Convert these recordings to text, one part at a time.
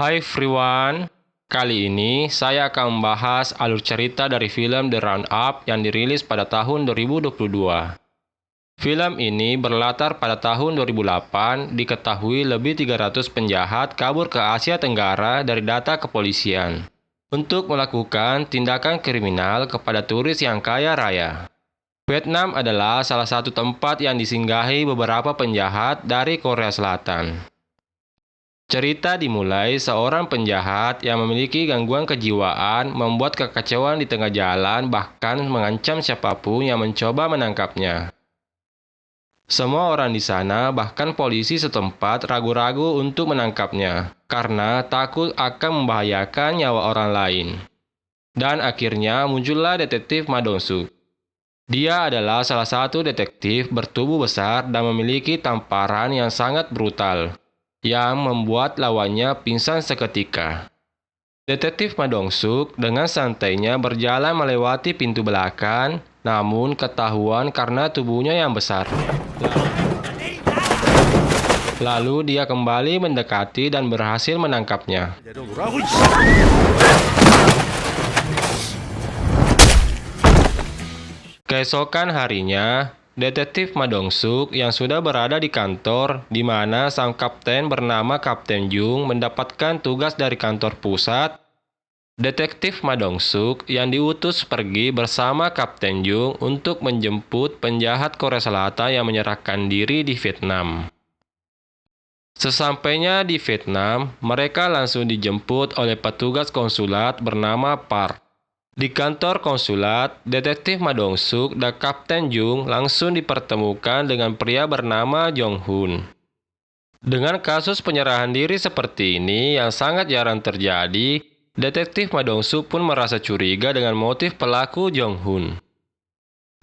Hai everyone, kali ini saya akan membahas alur cerita dari film The Roundup yang dirilis pada tahun 2022. Film ini berlatar pada tahun 2008, diketahui lebih 300 penjahat kabur ke Asia Tenggara dari data kepolisian untuk melakukan tindakan kriminal kepada turis yang kaya raya. Vietnam adalah salah satu tempat yang disinggahi beberapa penjahat dari Korea Selatan. Cerita dimulai seorang penjahat yang memiliki gangguan kejiwaan membuat kekacauan di tengah jalan, bahkan mengancam siapapun yang mencoba menangkapnya. Semua orang di sana, bahkan polisi setempat, ragu-ragu untuk menangkapnya karena takut akan membahayakan nyawa orang lain. Dan akhirnya muncullah detektif Ma Dong-suk. Dia adalah salah satu detektif bertubuh besar dan memiliki tamparan yang sangat brutal, yang membuat lawannya pingsan seketika. Detektif Ma Dong-suk dengan santainya berjalan melewati pintu belakang, namun ketahuan karena tubuhnya yang besar. Lalu dia kembali mendekati dan berhasil menangkapnya. Keesokan harinya, Detektif Ma Dong-suk yang sudah berada di kantor di mana sang kapten bernama Kapten Jung mendapatkan tugas dari kantor pusat. Detektif Ma Dong-suk yang diutus pergi bersama Kapten Jung untuk menjemput penjahat Korea Selatan yang menyerahkan diri di Vietnam. Sesampainya di Vietnam, mereka langsung dijemput oleh petugas konsulat bernama Park. Di kantor konsulat, Detektif Ma Dong-suk dan Kapten Jung langsung dipertemukan dengan pria bernama Jong Hun. Dengan kasus penyerahan diri seperti ini yang sangat jarang terjadi, Detektif Ma Dong-suk pun merasa curiga dengan motif pelaku Jong Hun.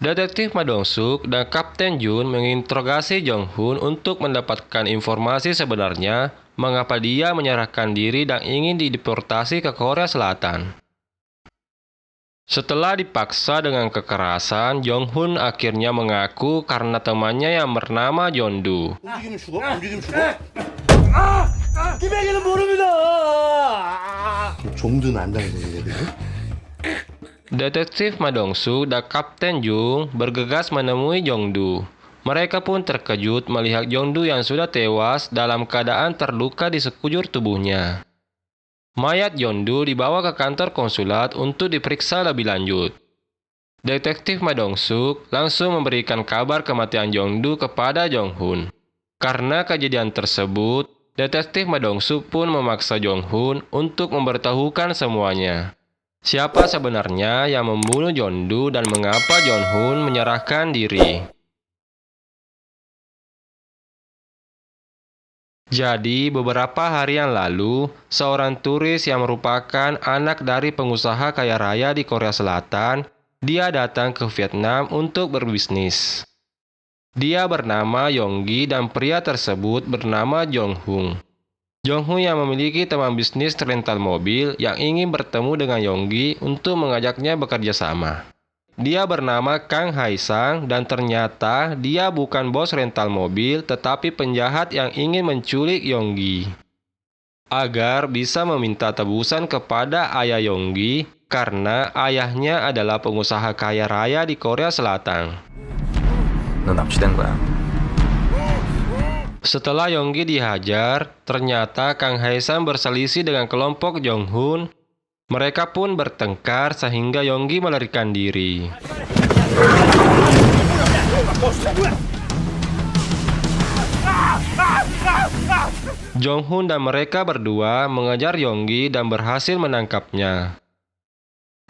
Detektif Ma Dong-suk dan Kapten Jung menginterogasi Jong Hun untuk mendapatkan informasi sebenarnya mengapa dia menyerahkan diri dan ingin dideportasi ke Korea Selatan. Setelah dipaksa dengan kekerasan, Jong Hun akhirnya mengaku karena temannya yang bernama Jondu. Detektif Ma Dong-suk dan Kapten Jung bergegas menemui Jongdu. Mereka pun terkejut melihat Jongdu yang sudah tewas dalam keadaan terluka di sekujur tubuhnya. Mayat Jongdu dibawa ke kantor konsulat untuk diperiksa lebih lanjut. Detektif Ma Dong-suk langsung memberikan kabar kematian Jongdu kepada Jong Hun. Karena kejadian tersebut, Detektif Ma Dong-suk pun memaksa Jong Hun untuk memberitahukan semuanya. Siapa sebenarnya yang membunuh Jongdu dan mengapa Jong Hun menyerahkan diri. Jadi, beberapa hari yang lalu, seorang turis yang merupakan anak dari pengusaha kaya raya di Korea Selatan, dia datang ke Vietnam untuk berbisnis. Dia bernama Yonggi dan pria tersebut bernama Jong Hun. Jong Hun yang memiliki teman bisnis rental mobil yang ingin bertemu dengan Yonggi untuk mengajaknya bekerja sama. Dia bernama Kang Hae-sang dan ternyata dia bukan bos rental mobil tetapi penjahat yang ingin menculik Yonggi. Agar bisa meminta tebusan kepada ayah Yonggi karena ayahnya adalah pengusaha kaya raya di Korea Selatan. Setelah Yonggi dihajar, ternyata Kang Hae-sang berselisih dengan kelompok Jong Hun. Mereka pun bertengkar sehingga Yonggi melarikan diri. Jong Hun dan mereka berdua mengejar Yonggi dan berhasil menangkapnya.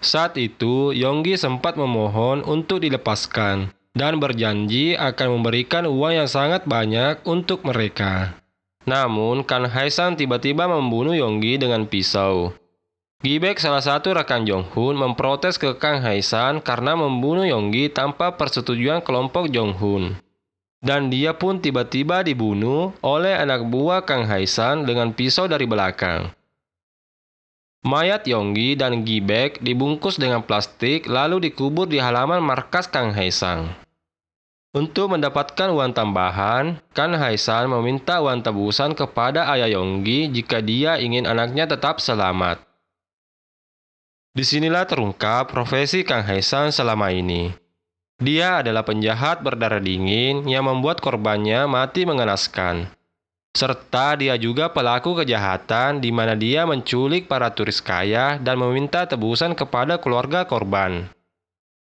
Saat itu, Yonggi sempat memohon untuk dilepaskan dan berjanji akan memberikan uang yang sangat banyak untuk mereka. Namun, Kang Hae-sang tiba-tiba membunuh Yonggi dengan pisau. Gi-baek, salah satu rekan Jong Hun, memprotes ke Kang Hae-sang karena membunuh Yonggi tanpa persetujuan kelompok Jong Hun. Dan dia pun tiba-tiba dibunuh oleh anak buah Kang Hae-sang dengan pisau dari belakang. Mayat Yonggi dan Gi-baek dibungkus dengan plastik lalu dikubur di halaman markas Kang Hae-sang. Untuk mendapatkan uang tambahan, Kang Hae-san meminta uang tebusan kepada ayah Yonggi jika dia ingin anaknya tetap selamat. Disinilah terungkap profesi Kang Hae-san selama ini. Dia adalah penjahat berdarah dingin yang membuat korbannya mati mengenaskan. Serta dia juga pelaku kejahatan di mana dia menculik para turis kaya dan meminta tebusan kepada keluarga korban.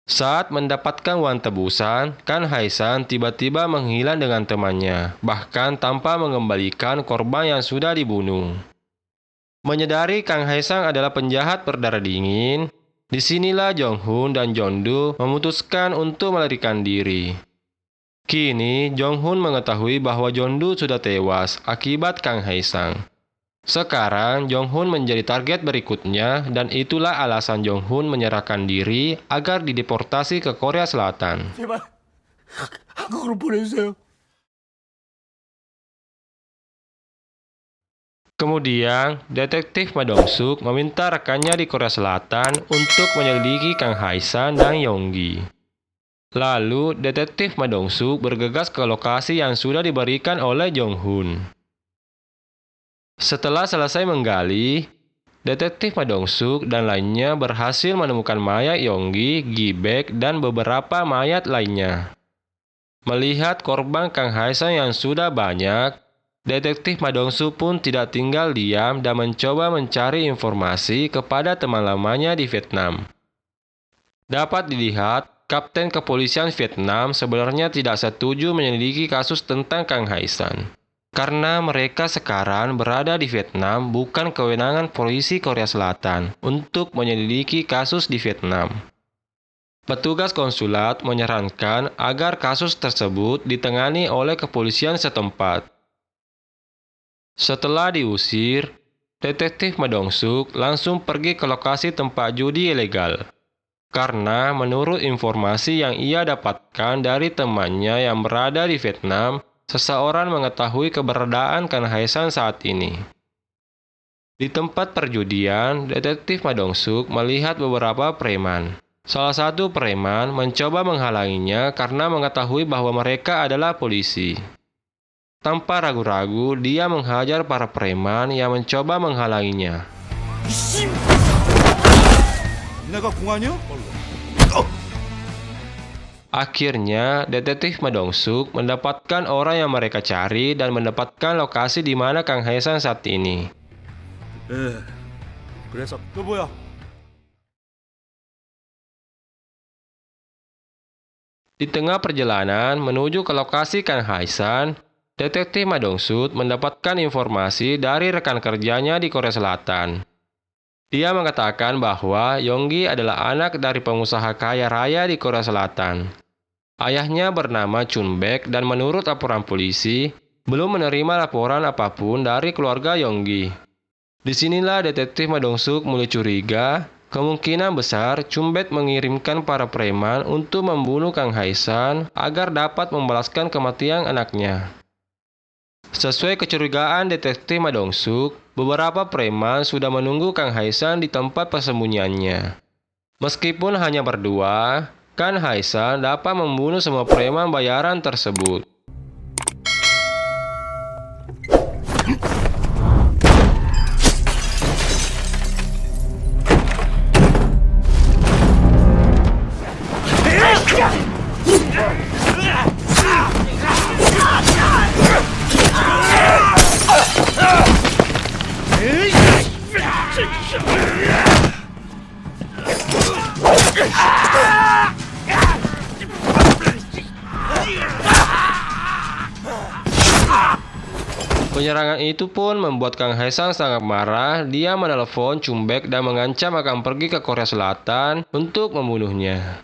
Saat mendapatkan uang tebusan, Kang Hae-san tiba-tiba menghilang dengan temannya, bahkan tanpa mengembalikan korban yang sudah dibunuh. Menyadari Kang Hae-san adalah penjahat berdarah dingin, disinilah Jong-hun dan Jeon-do memutuskan untuk melarikan diri. Kini, Jong-hun mengetahui bahwa Jeon-do sudah tewas akibat Kang Hae-san. Sekarang, Jong-hun menjadi target berikutnya dan itulah alasan Jong-hun menyerahkan diri agar dideportasi ke Korea Selatan. 제발 한국으로 보내주세요. Kemudian, detektif Ma Dong-suk meminta rekannya di Korea Selatan untuk menyelidiki Kang Hae-san dan Yonggi. Lalu, detektif Ma Dong-suk bergegas ke lokasi yang sudah diberikan oleh Jong-hun. Setelah selesai menggali, detektif Ma Dong-suk dan lainnya berhasil menemukan mayat Yonggi, Gi-baek, dan beberapa mayat lainnya. Melihat korban Kang Hae-san yang sudah banyak, detektif Ma Dong-suk pun tidak tinggal diam dan mencoba mencari informasi kepada teman lamanya di Vietnam. Dapat dilihat, Kapten Kepolisian Vietnam sebenarnya tidak setuju menyelidiki kasus tentang Kang Hae-san. Karena mereka sekarang berada di Vietnam bukan kewenangan polisi Korea Selatan untuk menyelidiki kasus di Vietnam. Petugas konsulat menyarankan agar kasus tersebut ditangani oleh kepolisian setempat. Setelah diusir, detektif Ma Dong-suk langsung pergi ke lokasi tempat judi ilegal. Karena menurut informasi yang ia dapatkan dari temannya yang berada di Vietnam, seseorang mengetahui keberadaan Kang Hae-san saat ini. Di tempat perjudian, detektif Ma Dong-suk melihat beberapa preman. Salah satu preman mencoba menghalanginya karena mengetahui bahwa mereka adalah polisi. Tanpa ragu-ragu, dia menghajar para preman yang mencoba menghalanginya. 내가 공안이요? Akhirnya, detektif Ma Dong-suk mendapatkan orang yang mereka cari dan mendapatkan lokasi di mana Kang Hae-san saat ini. 그래서 또 뭐야? Di tengah perjalanan menuju ke lokasi Kang Hae-san, detektif Ma Dong-suk mendapatkan informasi dari rekan kerjanya di Korea Selatan. Dia mengatakan bahwa Yonggi adalah anak dari pengusaha kaya raya di Korea Selatan. Ayahnya bernama Chun Baek dan menurut laporan polisi, belum menerima laporan apapun dari keluarga Yonggi. Disinilah detektif Ma Dong-suk mulai curiga, kemungkinan besar Chun Baek mengirimkan para preman untuk membunuh Kang Hae-san agar dapat membalaskan kematian anaknya. Sesuai kecurigaan detektif Ma Dong-suk, beberapa preman sudah menunggu Kang Hae-san di tempat persembunyiannya. Meskipun hanya berdua, Kang Hae-san dapat membunuh semua preman bayaran tersebut. Penyerangan itu pun membuat Kang Hae-san sangat marah. Dia menelepon Chun Baek dan mengancam akan pergi ke Korea Selatan untuk membunuhnya.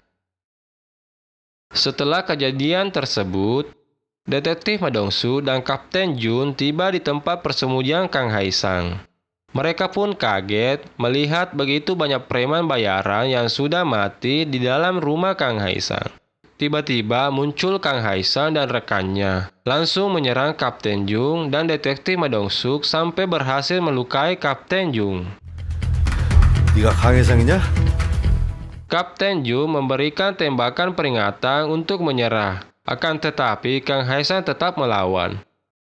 Setelah kejadian tersebut, detektif Ma Dong-suk dan Kapten Jun tiba di tempat persembunyian Kang Hae-san. Mereka pun kaget melihat begitu banyak preman bayaran yang sudah mati di dalam rumah Kang Hae-san. Tiba-tiba muncul Kang Hae-san dan rekannya, langsung menyerang Kapten Jung dan detektif Ma Dong-suk sampai berhasil melukai Kapten Jung. 네가 강혜상이냐? Kapten Jung memberikan tembakan peringatan untuk menyerah. Akan tetapi, Kang Hae-san tetap melawan.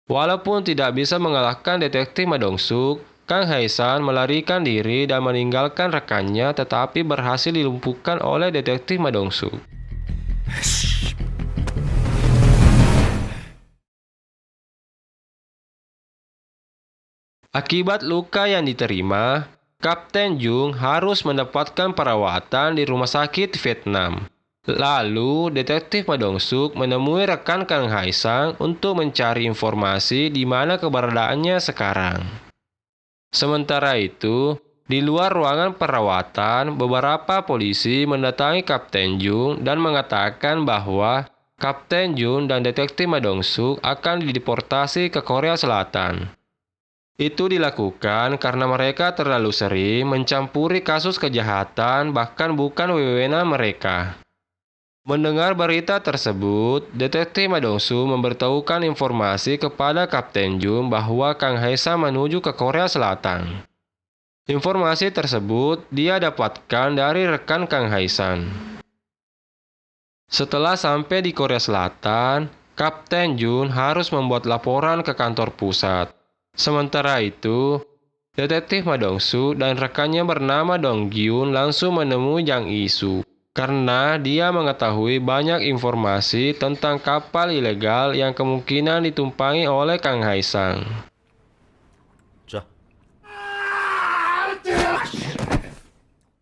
Walaupun tidak bisa mengalahkan detektif Ma Dong-suk, Kang Hae-san melarikan diri dan meninggalkan rekannya tetapi berhasil dilumpuhkan oleh detektif Ma Dong-suk. Akibat luka yang diterima, Kapten Jung harus mendapatkan perawatan di rumah sakit Vietnam. Lalu, detektif Ma Dong-suk menemui rekan Kang Hae-san untuk mencari informasi di mana keberadaannya sekarang. Sementara itu, di luar ruangan perawatan, beberapa polisi mendatangi Kapten Jung dan mengatakan bahwa Kapten Jung dan detektif Ma Dong-suk akan dideportasi ke Korea Selatan. Itu dilakukan karena mereka terlalu sering mencampuri kasus kejahatan bahkan bukan wewenang mereka. Mendengar berita tersebut, detektif Ma Dong-suk memberitahukan informasi kepada Kapten Jung bahwa Kang Hae-san menuju ke Korea Selatan. Informasi tersebut dia dapatkan dari rekan Kang Hae-san. Setelah sampai di Korea Selatan, Kapten Jung harus membuat laporan ke kantor pusat. Sementara itu, detektif Ma Dong-suk dan rekannya bernama Dong Gyun langsung menemui Jang Il-soo karena dia mengetahui banyak informasi tentang kapal ilegal yang kemungkinan ditumpangi oleh Kang Hae-san.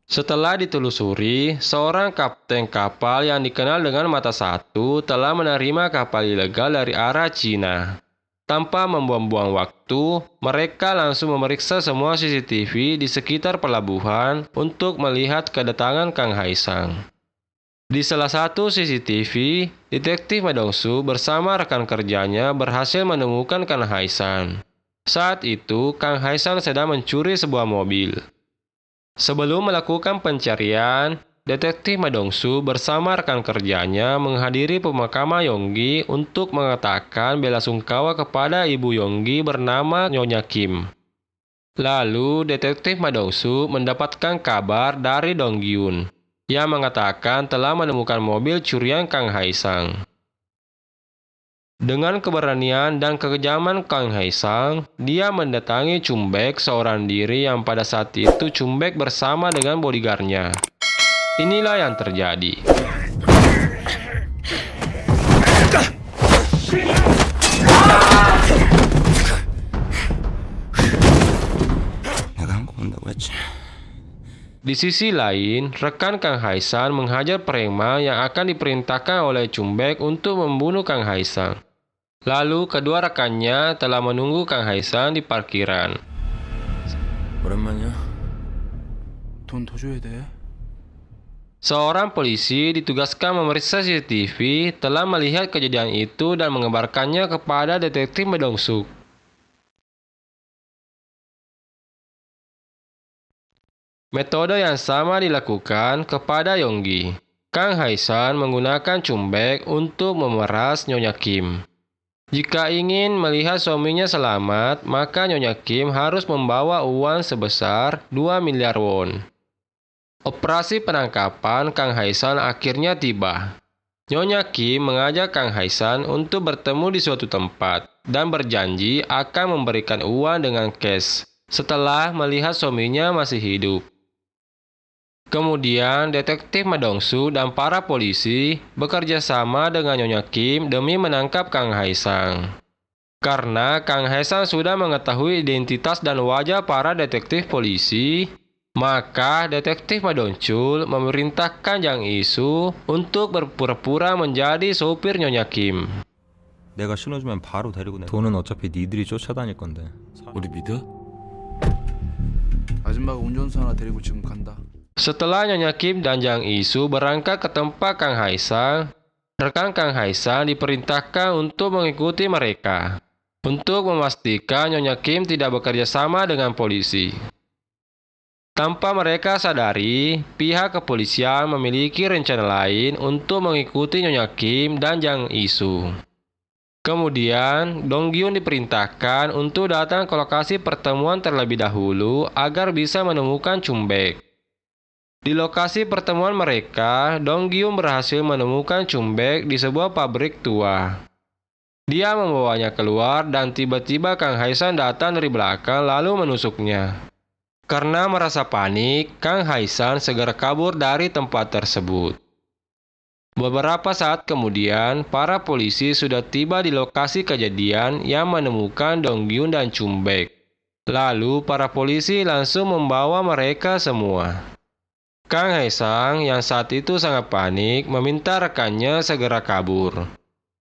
Setelah ditelusuri, seorang kapten kapal yang dikenal dengan Mata Satu telah menerima kapal ilegal dari arah Cina. Tanpa membuang-buang waktu, mereka langsung memeriksa semua CCTV di sekitar pelabuhan untuk melihat kedatangan Kang Hae-san. Di salah satu CCTV, detektif Ma Dong-suk bersama rekan kerjanya berhasil menemukan Kang Hae-san. Saat itu, Kang Hae-san sedang mencuri sebuah mobil. Sebelum melakukan pencarian, detektif Ma Dong-suk bersama rekan kerjanya menghadiri pemakaman Yonggi untuk mengatakan belasungkawa kepada ibu Yonggi bernama Nyonya Kim. Lalu, detektif Ma Dong-suk mendapatkan kabar dari Dong Gyun yang mengatakan telah menemukan mobil curian Kang Hae-san. Dengan keberanian dan kekejaman Kang Hae-san, dia mendatangi Chumbek seorang diri yang pada saat itu Chumbek bersama dengan bodyguardnya. Inilah yang terjadi. Di sisi lain, rekan Kang Hae-san menghajar preman yang akan diperintahkan oleh Chumbek untuk membunuh Kang Hae-san. Lalu kedua rekannya telah menunggu Kang Hae-san di parkiran. 오랜만이야. 돈 더 줘야 돼. Seorang polisi ditugaskan memeriksa CCTV telah melihat kejadian itu dan mengabarkannya kepada detektif Ma Dong-suk. Metode yang sama dilakukan kepada Yonggi. Kang Hae-san menggunakan Chumbek untuk memeras Nyonya Kim. Jika ingin melihat suaminya selamat, maka Nyonya Kim harus membawa uang sebesar 2 miliar won. Operasi penangkapan Kang Hae-san akhirnya tiba. Nyonya Kim mengajak Kang Hae-san untuk bertemu di suatu tempat dan berjanji akan memberikan uang dengan cash setelah melihat suaminya masih hidup. Kemudian, detektif Ma Dong-suk dan para polisi bekerja sama dengan Nyonya Kim demi menangkap Kang Hae-san. Karena Kang Hae-san sudah mengetahui identitas dan wajah para detektif polisi, maka detektif Ma Dong-chul memerintahkan Jang Il-soo untuk berpura-pura menjadi sopir Nyonya Kim. 내가 신호주면 바로 데리고 내. 돈은 어차피 니들이 쫓아다닐 건데. 우리 믿어? 아줌마가 운전수 하나 데리고 지금 간다. Setelah Nyonya Kim dan Jang Il-soo berangkat ke tempat Kang Hae-san, rekan Kang Hae-san diperintahkan untuk mengikuti mereka, untuk memastikan Nyonya Kim tidak bekerja sama dengan polisi. Tanpa mereka sadari, pihak kepolisian memiliki rencana lain untuk mengikuti Nyonya Kim dan Jang Il-soo. Kemudian, Dong Gyun diperintahkan untuk datang ke lokasi pertemuan terlebih dahulu agar bisa menemukan Chumbek. Di lokasi pertemuan mereka, Dong Gyun berhasil menemukan Chum Baek di sebuah pabrik tua. Dia membawanya keluar dan tiba-tiba Kang Hae-san datang dari belakang lalu menusuknya. Karena merasa panik, Kang Hae-san segera kabur dari tempat tersebut. Beberapa saat kemudian, para polisi sudah tiba di lokasi kejadian yang menemukan Dong Gyun dan Chum Baek. Lalu para polisi langsung membawa mereka semua. Kang Hae-san yang saat itu sangat panik meminta rekannya segera kabur.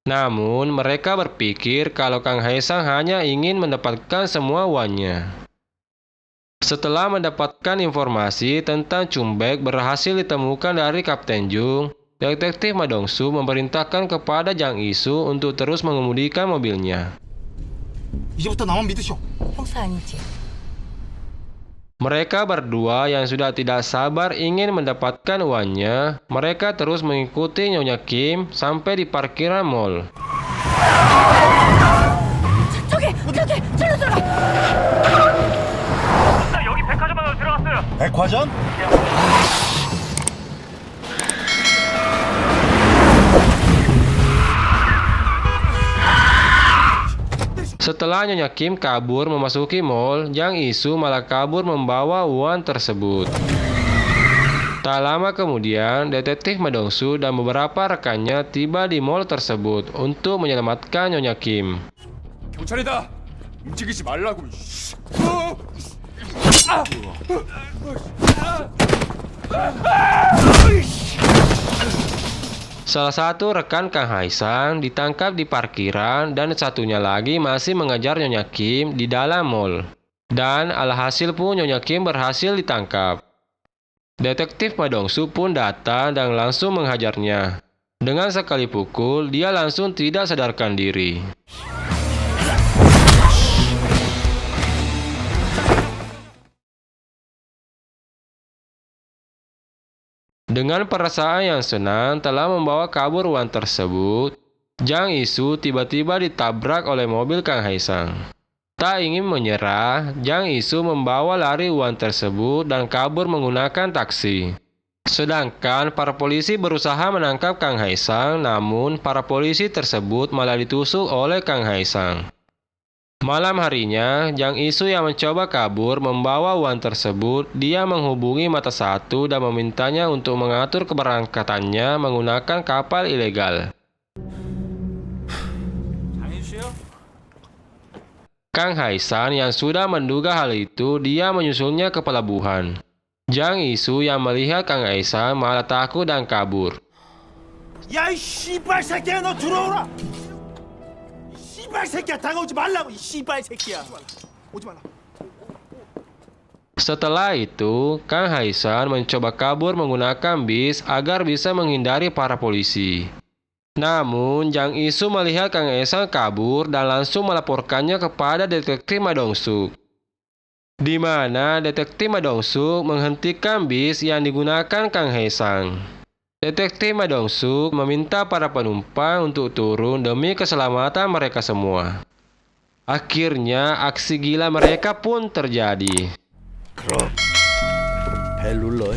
Namun mereka berpikir kalau Kang Hae-san hanya ingin mendapatkan semua uangnya. Setelah mendapatkan informasi tentang Chum Baek berhasil ditemukan dari Kapten Jung, Detektif Ma Dong-soo memerintahkan kepada Jang Isu untuk terus mengemudikan mobilnya. 이제부터 나만 믿으시오. 형사 아니지? Mereka berdua yang sudah tidak sabar ingin mendapatkan uangnya, mereka terus mengikuti Nyonya Kim sampai di parkiran mall. 저기! 저리로 들어가! 여기 백화점 안으로 들어갔어요. 백화점? Setelah Nyonya Kim kabur memasuki mall, Jang Isu malah kabur membawa uang tersebut. Tak lama kemudian, Detektif Ma Dong-soo dan beberapa rekannya tiba di mall tersebut untuk menyelamatkan Nyonya Kim. 경찰이다. 움직이지 말라고. Salah satu rekan Kang Hae-san ditangkap di parkiran dan satunya lagi masih mengejar Nyonya Kim di dalam mall. Dan alhasil pun Nyonya Kim berhasil ditangkap. Detektif Ma Dong-soo pun datang dan langsung menghajarnya. Dengan sekali pukul, dia langsung tidak sadarkan diri. Dengan perasaan yang senang telah membawa kabur uang tersebut, Jang Isu tiba-tiba ditabrak oleh mobil Kang Hae-san. Tak ingin menyerah, Jang Isu membawa lari uang tersebut dan kabur menggunakan taksi. Sedangkan para polisi berusaha menangkap Kang Hae-san, namun para polisi tersebut malah ditusuk oleh Kang Hae-san. Malam harinya, Jang Isu yang mencoba kabur membawa uang tersebut, dia menghubungi Mata Satu dan memintanya untuk mengatur keberangkatannya menggunakan kapal ilegal. Kang Hae-san yang sudah menduga hal itu, dia menyusulnya ke pelabuhan. Jang Isu yang melihat Kang Hae-san malah takut dan kabur. 야, 이 씨발 새끼야, 너 들어오라. 씨발 새끼야, 다가오지 말라고, 이 씨발 새끼야. 오지 말라. Setelah itu, Kang Hae-san mencoba kabur menggunakan bis agar bisa menghindari para polisi. Namun, Jang Isu melihat Kang Hae-san kabur dan langsung melaporkannya kepada Detektif Ma Dong-soo. Di mana Detektif Ma Dong-soo menghentikan bis yang digunakan Kang Hae-san. Detektif Ma Dong-soo meminta para penumpang untuk turun demi keselamatan mereka semua. Akhirnya, aksi gila mereka pun terjadi. 그럼 벨 눌러.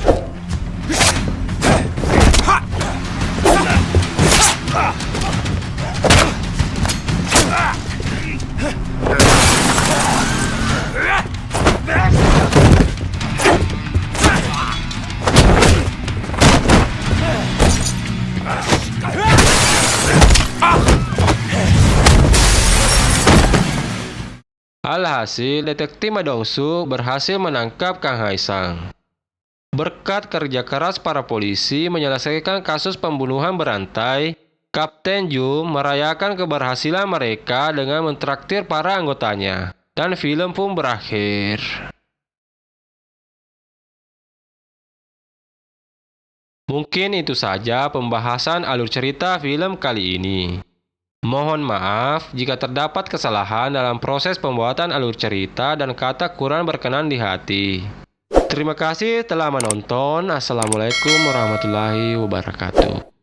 Alhasil, Detektif Ma Dong-soo berhasil menangkap Kang Hae-san. Berkat kerja keras para polisi menyelesaikan kasus pembunuhan berantai, Kapten Jung merayakan keberhasilan mereka dengan mentraktir para anggotanya. Dan film pun berakhir. Mungkin itu saja pembahasan alur cerita film kali ini. Mohon maaf jika terdapat kesalahan dalam proses pembuatan alur cerita dan kata kurang berkenan di hati. Terima kasih telah menonton. Assalamualaikum warahmatullahi wabarakatuh.